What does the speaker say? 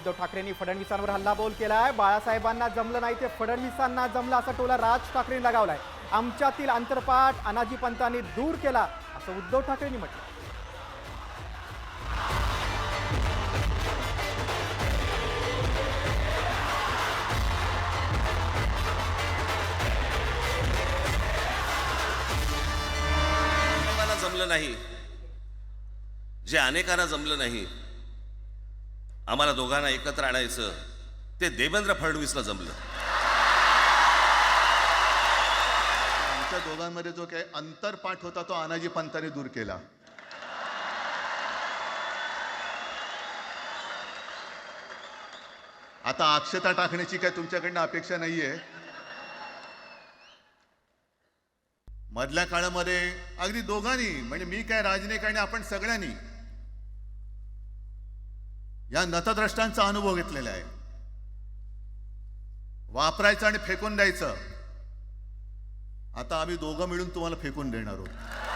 उद्धव ठाकरेंनी फडणवीसांवर हल्लाबोल केलाय. बाळासाहेबांना जमलं नाही ते फडणवीसांना जमलं असा टोला राज ठाकरेंनी लगावलाय. आमच्यातील अंतरपाठ अनाजी पंतांनी दूर केला असं उद्धव ठाकरेंनी म्हटलं. जमलं नाही, जे अनेकांना जमलं नाही, आम्हाला दोघांना एकत्र आणायचं ते देवेंद्र फडणवीसला जमलं. आमच्या दोघांमध्ये जो काही अंतरपाठ होता तो अनाजी पंतांनी दूर केला. आता अक्षता टाकण्याची काय तुमच्याकडनं अपेक्षा नाहीये. मधल्या काळामध्ये अगदी दोघांनी, म्हणजे मी काय, राजनेक आणि आपण सगळ्यांनी या नतद्रष्टांचा अनुभव घेतलेला आहे. वापरायचं आणि फेकून द्यायचं. आता आम्ही दोघं मिळून तुम्हाला फेकून देणार आहोत.